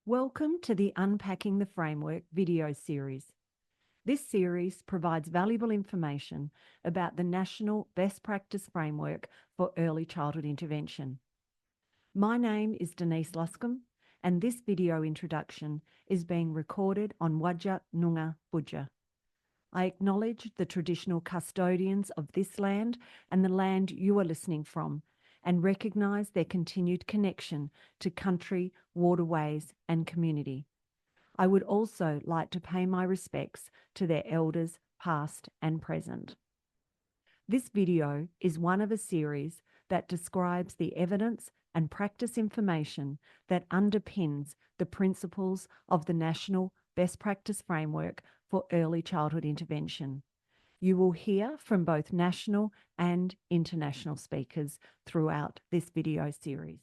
Welcome to the Unpacking the Framework video series. This series provides valuable information about the National Best Practice Framework for Early Childhood Intervention. My name is Denise Luscombe, and this video introduction is being recorded on Whadjuk Noongar Budja. I acknowledge the traditional custodians of this land and the land you are listening from, and recognise their continued connection to country, waterways and community. I would also like to pay my respects to their elders past and present. This video is one of a series that describes the evidence and practice information that underpins the principles of the National Best Practice Framework for Early Childhood Intervention. You will hear from both national and international speakers throughout this video series.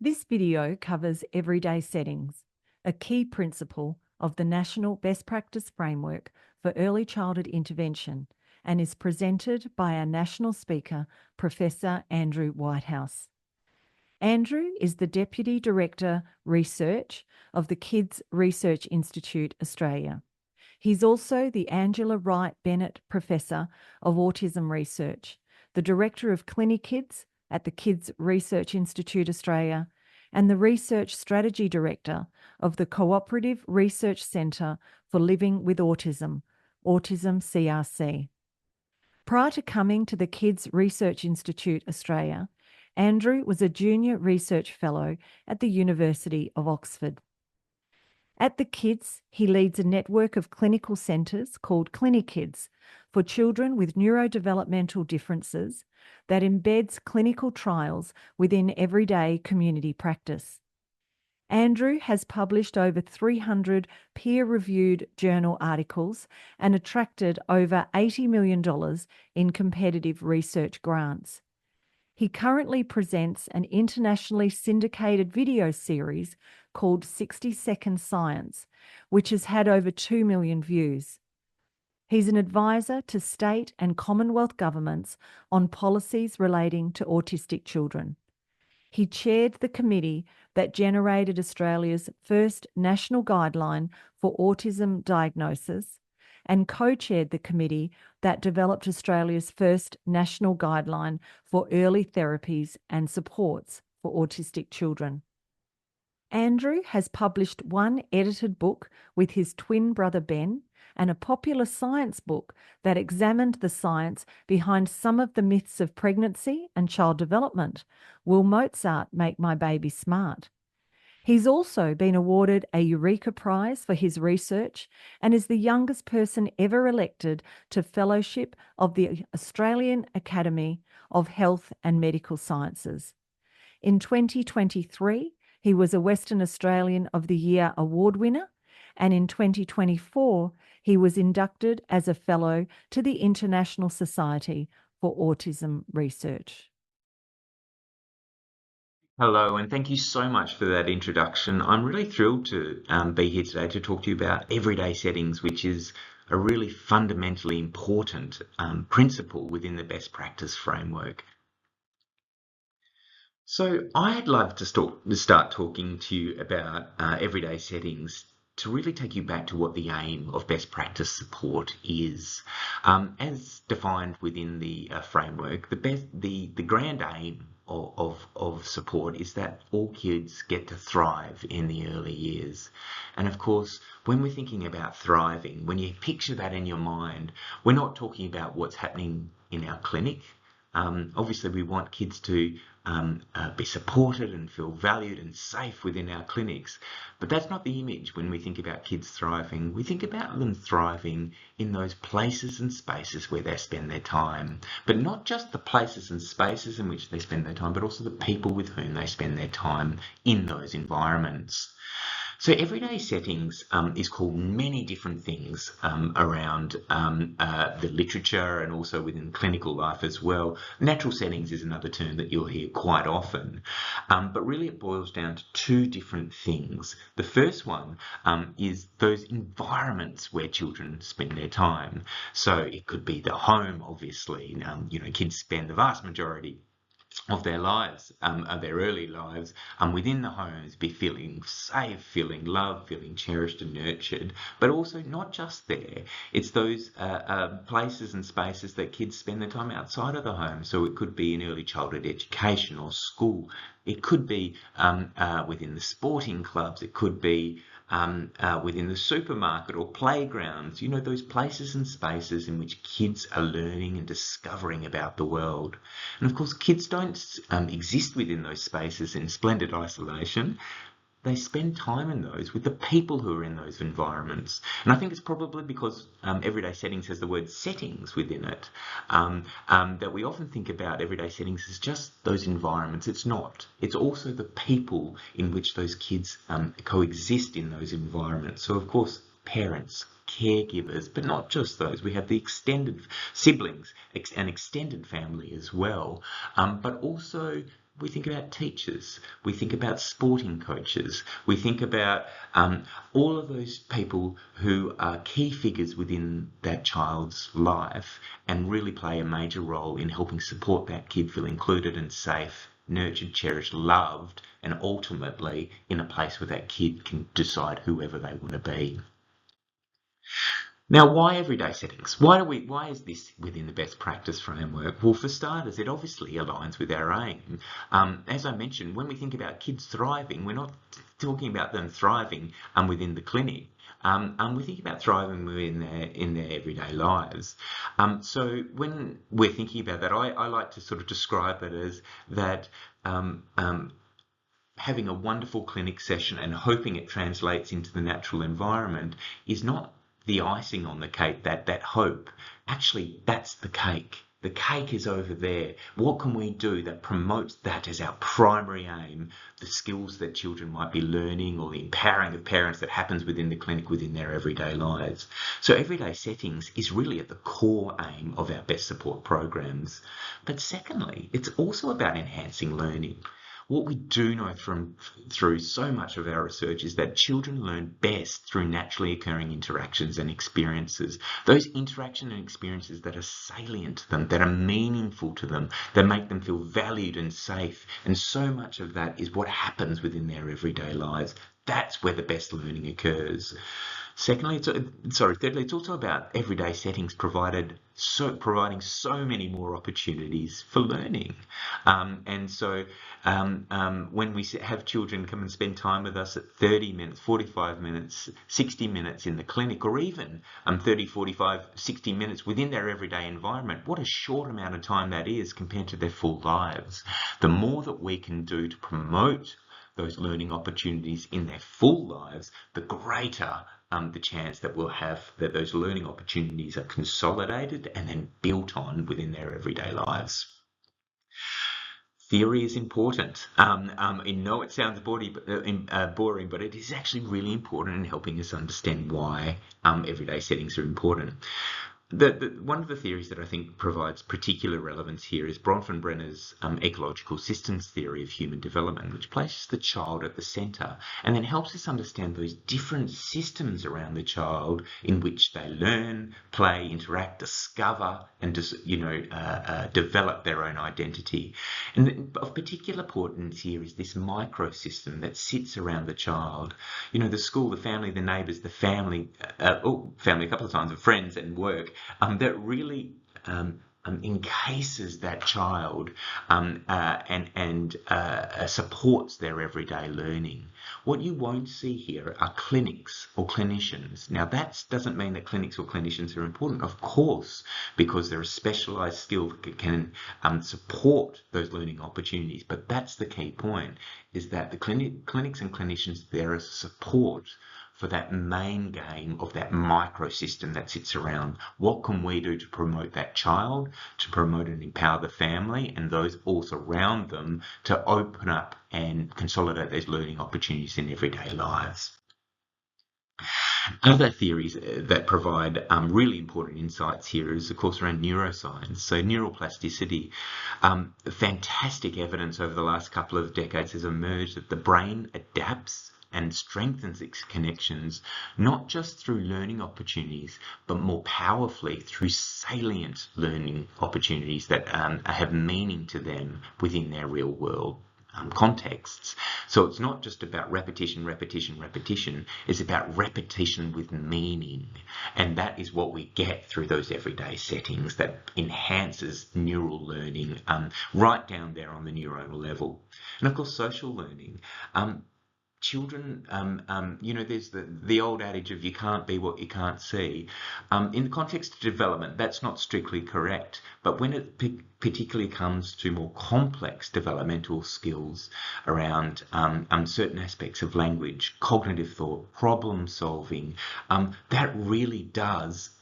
This video covers everyday settings, a key principle of the National Best Practice Framework for Early Childhood Intervention, and is presented by our national speaker, Professor Andrew Whitehouse. Andrew is the Deputy Director Research of the Kids Research Institute Australia. He's also the Angela Wright Bennett Professor of Autism Research, the Director of CliniKids at the Kids Research Institute Australia, and the Research Strategy Director of the Cooperative Research Centre for Living with Autism, Autism CRC. Prior to coming to the Kids Research Institute Australia, Andrew was a Junior Research Fellow at the University of Oxford. At the Kids, he leads a network of clinical centres called CliniKids for children with neurodevelopmental differences that embeds clinical trials within everyday community practice. Andrew has published over 300 peer-reviewed journal articles and attracted over $80 million in competitive research grants. He currently presents an internationally syndicated video series called 60-Second Science, which has had over 2 million views. He's an advisor to state and Commonwealth governments on policies relating to autistic children. He chaired the committee that generated Australia's first national guideline for autism diagnosis and co-chaired the committee that developed Australia's first national guideline for early therapies and supports for autistic children. Andrew has published one edited book with his twin brother Ben and a popular science book that examined the science behind some of the myths of pregnancy and child development. Will Mozart make my baby smart? He's also been awarded a Eureka Prize for his research and is the youngest person ever elected to Fellowship of the Australian Academy of Health and Medical Sciences. In 2023, he was a Western Australian of the Year award winner, and in 2024, he was inducted as a Fellow to the International Society for Autism Research. Hello, and thank you so much for that introduction. I'm really thrilled to be here today to talk to you about everyday settings, which is a really fundamentally important principle within the best practice framework. So I'd love to start talking to you about everyday settings to really take you back to what the aim of best practice support is. As defined within the framework, the grand aim of support is that all kids get to thrive in the early years. And of course, when we're thinking about thriving, when you picture that in your mind, we're not talking about what's happening in our clinic. Obviously, we want kids to be supported and feel valued and safe within our clinics. But that's not the image when we think about kids thriving. We think about them thriving in those places and spaces where they spend their time. But not just the places and spaces in which they spend their time, but also the people with whom they spend their time in those environments. So everyday settings is called many different things around the literature and also within clinical life as well. Natural settings is another term that you'll hear quite often, but really it boils down to two different things. The first one is those environments where children spend their time. So it could be the home, obviously. Kids spend the vast majority of their lives, of their early lives, within the homes, be feeling safe, feeling loved, feeling cherished and nurtured, but also not just there. It's those places and spaces that kids spend their time outside of the home. So it could be in early childhood education or school. It could be within the sporting clubs. It could be within the supermarket or playgrounds, those places and spaces in which kids are learning and discovering about the world. And of course, kids don't exist within those spaces in splendid isolation. They spend time in those with the people who are in those environments. And I think it's probably because everyday settings has the word settings within it, that we often think about everyday settings as just those environments. It's not. It's also the people in which those kids coexist in those environments. So, of course, parents, caregivers, but not just those. We have the extended siblings, an extended family as well, but also we think about teachers, we think about sporting coaches, we think about all of those people who are key figures within that child's life and really play a major role in helping support that kid feel included and safe, nurtured, cherished, loved, and ultimately in a place where that kid can decide whoever they want to be. Now, why everyday settings? Why is this within the best practice framework? Well, for starters, it obviously aligns with our aim. As I mentioned, when we think about kids thriving, we're not talking about them thriving within the clinic. We think about thriving in their everyday lives. So when we're thinking about that, I like to sort of describe it as that having a wonderful clinic session and hoping it translates into the natural environment is not the icing on the cake, that hope. Actually, that's the cake. The cake is over there. What can we do that promotes that as our primary aim, the skills that children might be learning or the empowering of parents that happens within the clinic, within their everyday lives? So everyday settings is really at the core aim of our best support programs. But secondly, it's also about enhancing learning. What we do know through so much of our research is that children learn best through naturally occurring interactions and experiences. Those interactions and experiences that are salient to them, that are meaningful to them, that make them feel valued and safe. And so much of that is what happens within their everyday lives. That's where the best learning occurs. Thirdly, it's also about everyday settings providing so many more opportunities for learning. When we have children come and spend time with us at 30 minutes, 45 minutes, 60 minutes in the clinic, or even 30, 45, 60 minutes within their everyday environment, what a short amount of time that is compared to their full lives. The more that we can do to promote those learning opportunities in their full lives, the greater the chance that we'll have that those learning opportunities are consolidated and then built on within their everyday lives. Theory is important. I know it sounds boring, but it is actually really important in helping us understand why everyday settings are important. One of the theories that I think provides particular relevance here is Bronfenbrenner's ecological systems theory of human development, which places the child at the centre and then helps us understand those different systems around the child in which they learn, play, interact, discover, and develop their own identity. And of particular importance here is this microsystem that sits around the child. The school, the family, the neighbours, the family a couple of times, of friends and work. That really encases that child and supports their everyday learning. What you won't see here are clinics or clinicians. Now, that doesn't mean that clinics or clinicians are important, of course, because they're a specialised skill that can support those learning opportunities. But that's the key point, is that the clinics and clinicians, they're a support for that main game of that microsystem that sits around. What can we do to promote that child, to promote and empower the family and those all around them to open up and consolidate those learning opportunities in everyday lives? Other theories that provide really important insights here is, of course, around neuroscience. So neuroplasticity, fantastic evidence over the last couple of decades has emerged that the brain adapts and strengthens its connections, not just through learning opportunities, but more powerfully through salient learning opportunities that have meaning to them within their real world contexts. So it's not just about repetition, repetition, repetition. It's about repetition with meaning. And that is what we get through those everyday settings that enhances neural learning right down there on the neuronal level. And of course, social learning. Children, there's the old adage of you can't be what you can't see. In the context of development, that's not strictly correct. But when it particularly comes to more complex developmental skills around certain aspects of language, cognitive thought, problem solving, that really does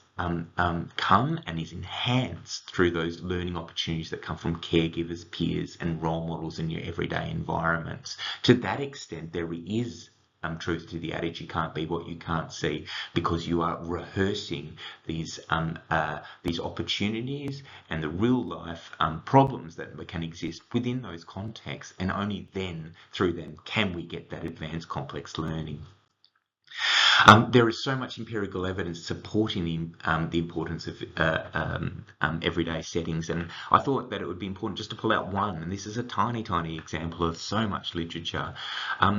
come and is enhanced through those learning opportunities that come from caregivers, peers, and role models in your everyday environments. To that extent, there is truth to the adage, you can't be what you can't see, because you are rehearsing these opportunities and the real life problems that can exist within those contexts, and only then, through them, can we get that advanced complex learning. There is so much empirical evidence supporting the importance of everyday settings, and I thought that it would be important just to pull out one, and this is a tiny, tiny example of so much literature.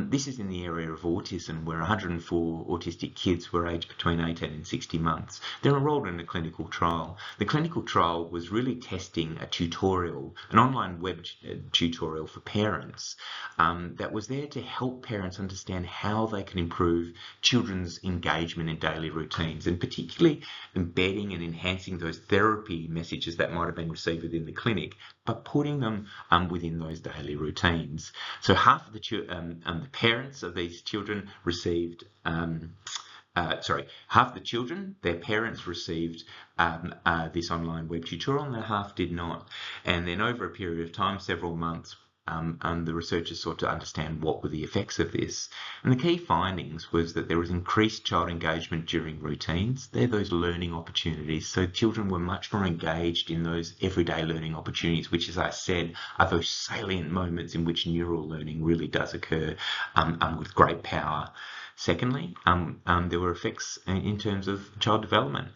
This is in the area of autism, where 104 autistic kids were aged between 18 and 60 months. They're enrolled in a clinical trial. The clinical trial was really testing a tutorial, an online web tutorial for parents that was there to help parents understand how they can improve children's engagement in daily routines, and particularly embedding and enhancing those therapy messages that might have been received within the clinic, but putting them within those daily routines. So half of the parents of these children received half the children, their parents received this online web tutorial, and the half did not. And then over a period of time, several months, the researchers sought to understand what were the effects of this. And the key findings was that there was increased child engagement during routines. They're those learning opportunities. So children were much more engaged in those everyday learning opportunities, which, as I said, are those salient moments in which neural learning really does occur with great power. Secondly, there were effects in terms of child development.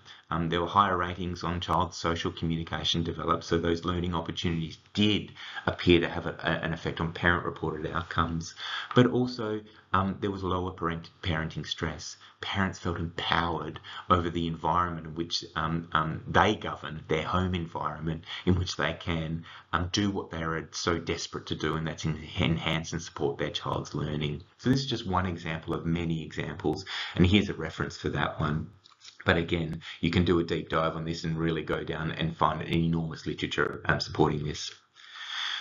There were higher ratings on child social communication developed, so those learning opportunities did appear to have an effect on parent-reported outcomes. But also, there was lower parenting stress. Parents felt empowered over the environment in which they govern, their home environment, in which they can do what they are so desperate to do, and that's enhance and support their child's learning. So this is just one example of many examples, and here's a reference for that one. But again, you can do a deep dive on this and really go down and find an enormous literature supporting this.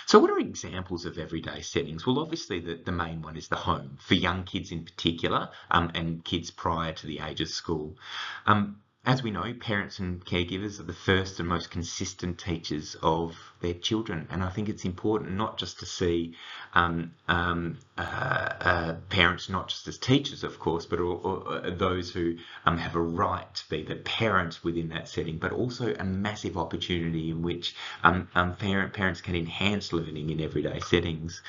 So what are examples of everyday settings? Well, obviously the main one is the home, for young kids in particular, and kids prior to the age of school. As we know, parents and caregivers are the first and most consistent teachers of their children, and I think it's important not just to see parents not just as teachers, of course, but those who have a right to be the parents within that setting, but also a massive opportunity in which parents can enhance learning in everyday settings.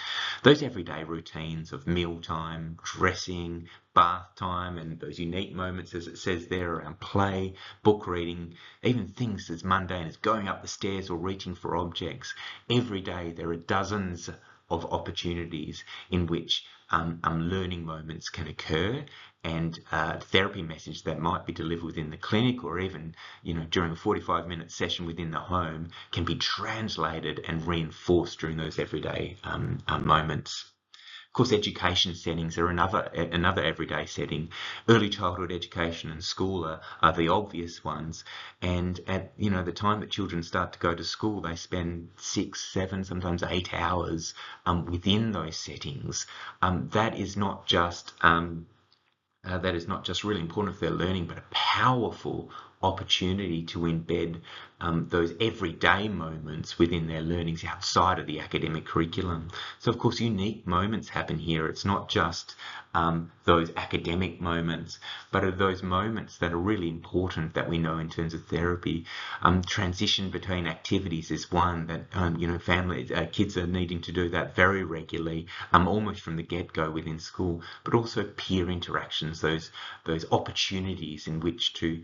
Those everyday routines of mealtime, dressing, bath time, and those unique moments, as it says there, around play, book reading, even things as mundane as going up the stairs or reaching for objects. Every day there are dozens of opportunities in which learning moments can occur, and therapy message that might be delivered within the clinic, or even during a 45-minute session within the home, can be translated and reinforced during those everyday moments. Of course, education settings are another everyday setting. Early childhood education and school are the obvious ones. And at the time that children start to go to school, they spend 6, 7, sometimes 8 hours within those settings. That is not just really important for their learning, but a powerful opportunity to embed those everyday moments within their learnings outside of the academic curriculum. So of course unique moments happen here. It's not just those academic moments, but are those moments that are really important that we know in terms of therapy. Transition between activities is one that kids are needing to do that very regularly, almost from the get-go within school, but also peer interactions, those opportunities in which to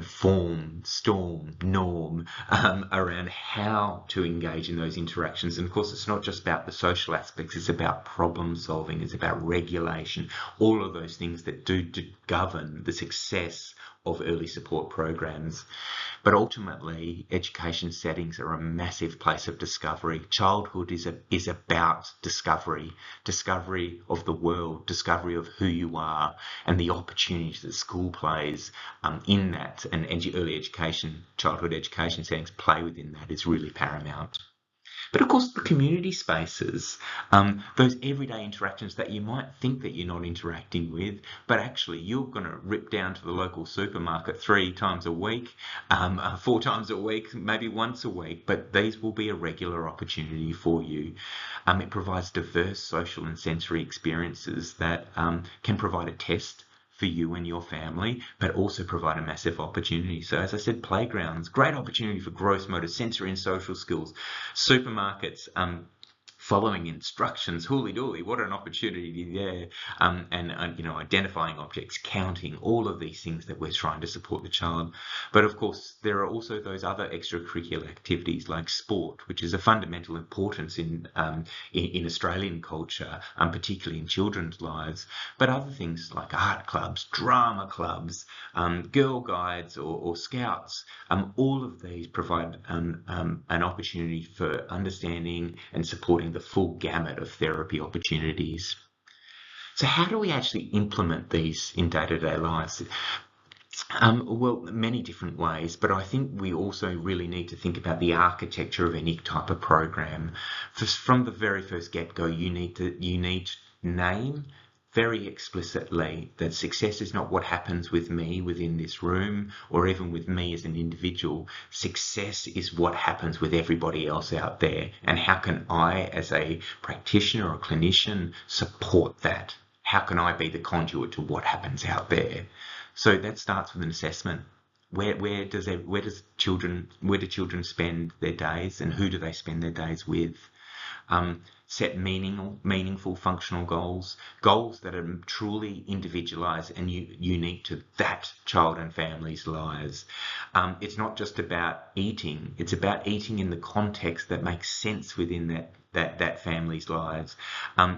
form, storm, norm around how to engage in those interactions. And of course it's not just about the social aspects, it's about problem solving, it's about regulation, all of those things that do govern the success of early support programs. But ultimately, education settings are a massive place of discovery. Childhood is about discovery of the world, discovery of who you are, and the opportunities that school plays in that. And early education, childhood education settings play within that is really paramount. But of course, the community spaces, those everyday interactions that you might think that you're not interacting with, but actually you're going to rip down to the local supermarket 3 times a week, 4 times a week, maybe once a week, but these will be a regular opportunity for you. It provides diverse social and sensory experiences that can provide a test for you and your family, but also provide a massive opportunity. So as I said, playgrounds, great opportunity for gross motor, sensory and social skills. Supermarkets, following instructions, hooly-dooly, what an opportunity there. Identifying objects, counting, all of these things that we're trying to support the child. But of course, there are also those other extracurricular activities like sport, which is a fundamental importance in Australian culture, particularly in children's lives. But other things like art clubs, drama clubs, girl guides or scouts, all of these provide an opportunity for understanding and supporting the full gamut of therapy opportunities. So how do we actually implement these in day-to-day lives? Well, many different ways, but I think we also really need to think about the architecture of any type of program. From the very first get-go, you need to name very explicitly that success is not what happens with me within this room or even with me as an individual. Success is what happens with everybody else out there, and how can I as a practitioner or clinician support that? How can I be the conduit to what happens out there? So that starts with an assessment. Where do children spend their days, and who do they spend their days with? Set meaningful functional goals that are truly individualized and unique to that child and family's lives. It's not just about eating, it's about eating in the context that makes sense within that family's lives.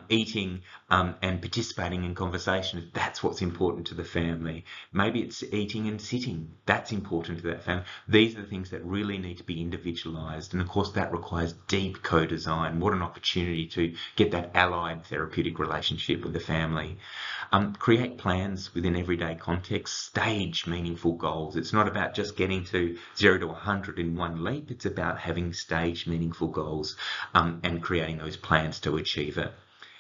Eating and participating in conversation, if that's what's important to the family. Maybe it's eating and sitting, that's important to that family. These are the things that really need to be individualized, and of course that requires deep co-design. What an opportunity to get that allied therapeutic relationship with the family. Create plans within everyday context, stage meaningful goals. It's not about just getting to 0 to 100 in one leap, it's about having staged meaningful goals and creating those plans to achieve it.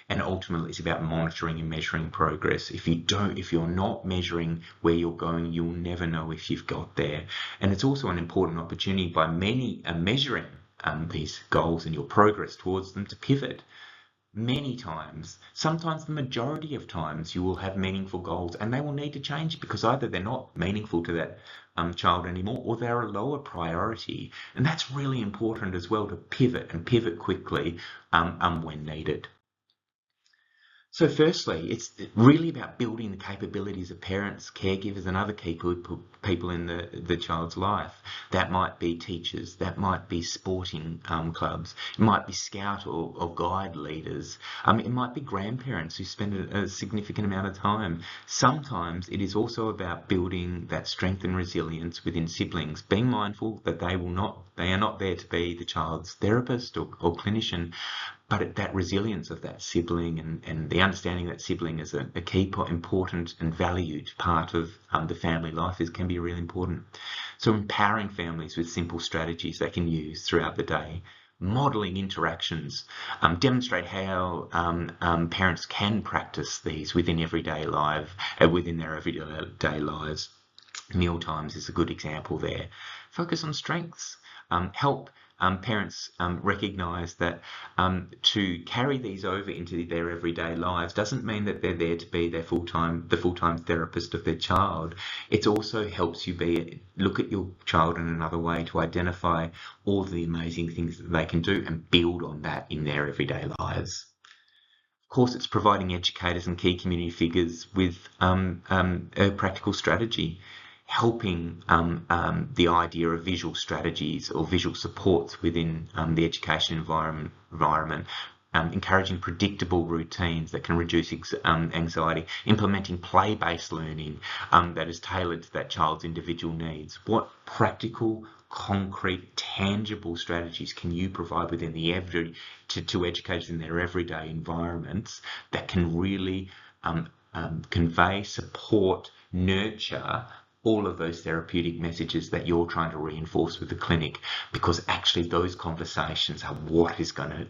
And ultimately it's about monitoring and measuring progress. If you're not measuring where you're going, you'll never know if you've got there. And it's also an important opportunity by many measuring these goals and your progress towards them to pivot. Many times, sometimes the majority of times, you will have meaningful goals and they will need to change because either they're not meaningful to that child anymore, or they're a lower priority. And that's really important as well, to pivot quickly when needed. So firstly, it's really about building the capabilities of parents, caregivers and other key people in the child's life. That might be teachers, that might be sporting clubs, it might be scout or guide leaders, it might be grandparents who spend a significant amount of time. Sometimes it is also about building that strength and resilience within siblings, being mindful that they are not there to be the child's therapist or clinician, but that resilience of that sibling and the understanding that sibling is a key, important and valued part of the family life can be really important. So empowering families with simple strategies they can use throughout the day, modelling interactions, demonstrate how parents can practice these within their everyday lives. Meal times is a good example there. focus on strengths. Help parents recognise that to carry these over into their everyday lives doesn't mean that they're there to be the full-time therapist of their child. It also helps you look at your child in another way to identify all the amazing things that they can do and build on that in their everyday lives. Of course, it's providing educators and key community figures with a practical strategy, helping the idea of visual strategies or visual supports within the education environment, encouraging predictable routines that can reduce anxiety, implementing play-based learning that is tailored to that child's individual needs. What practical, concrete, tangible strategies can you provide within to educators in their everyday environments that can really convey, support, nurture all of those therapeutic messages that you're trying to reinforce with the clinic, because actually those conversations are what is going to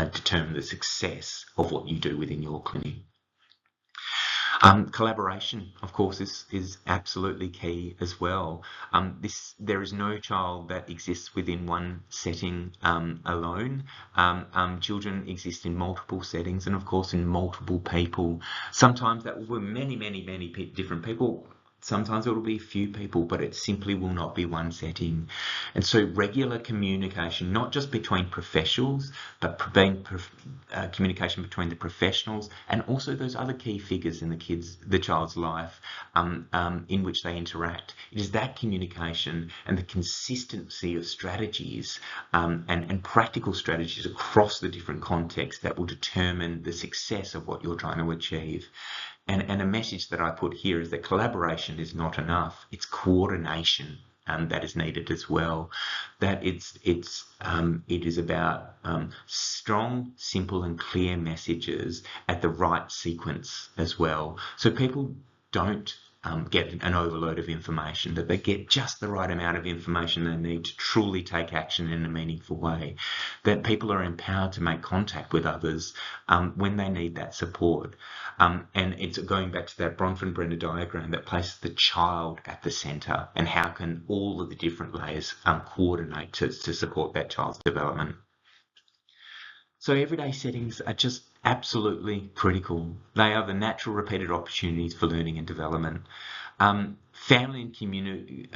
determine the success of what you do within your clinic. Collaboration, of course, is absolutely key as well. There is no child that exists within one setting alone. Children exist in multiple settings and, of course, in multiple people. Sometimes that will be many different people. Sometimes it will be a few people, but it simply will not be one setting. And so regular communication, not just between professionals, but communication between the professionals and also those other key figures in the child's life in which they interact. It is that communication and the consistency of strategies and practical strategies across the different contexts that will determine the success of what you're trying to achieve. And a message that I put here is that collaboration is not enough. It's coordination that is needed as well. That it is about strong, simple and clear messages at the right sequence as well. So people don't get an overload of information, that they get just the right amount of information they need to truly take action in a meaningful way, that people are empowered to make contact with others when they need that support. And it's going back to that Bronfenbrenner diagram that places the child at the centre, and how can all of the different layers coordinate to support that child's development. So everyday settings are just absolutely critical. They are the natural repeated opportunities for learning and development. Family and community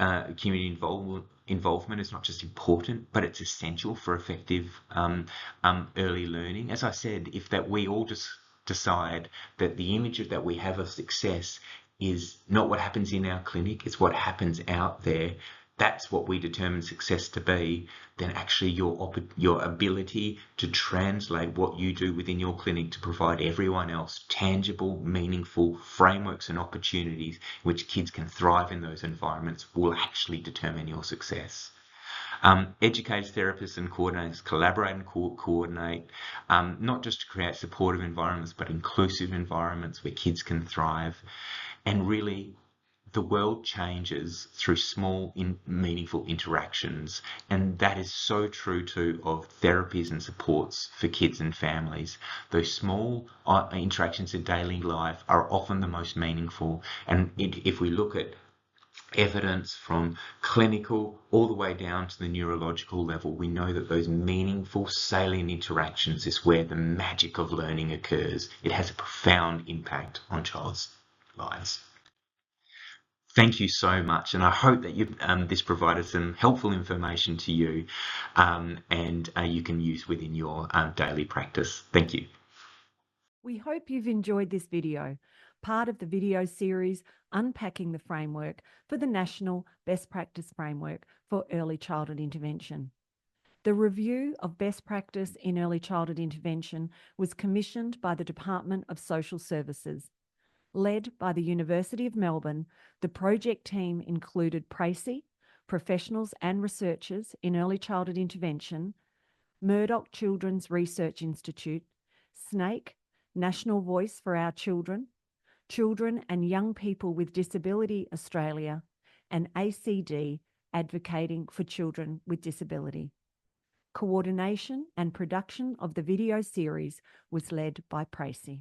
involvement is not just important, but it's essential for effective early learning. As I said, if that we all just decide that the image that we have of success is not what happens in our clinic, it's what happens out there, that's what we determine success to be, then actually your ability to translate what you do within your clinic to provide everyone else tangible, meaningful frameworks and opportunities in which kids can thrive in those environments will actually determine your success. Educators, therapists and coordinators collaborate and coordinate, not just to create supportive environments, but inclusive environments where kids can thrive. And really, the world changes through small, meaningful interactions, and that is so true too of therapies and supports for kids and families. Those small interactions in daily life are often the most meaningful, and if we look at evidence from clinical all the way down to the neurological level, we know that those meaningful, salient interactions is where the magic of learning occurs. It has a profound impact on child's lives. Thank you so much, and I hope that this provided some helpful information to you and you can use within your daily practice. Thank you. We hope you've enjoyed this video, part of the video series Unpacking the Framework for the National Best Practice Framework for Early Childhood Intervention. The review of best practice in early childhood intervention was commissioned by the Department of Social Services. Led by the University of Melbourne, the project team included PRECI, professionals and researchers in early childhood intervention, Murdoch Children's Research Institute, SNAKE, National Voice for Our Children, Children and Young People with Disability Australia, and ACD, Advocating for Children with Disability. Coordination and production of the video series was led by PRECI.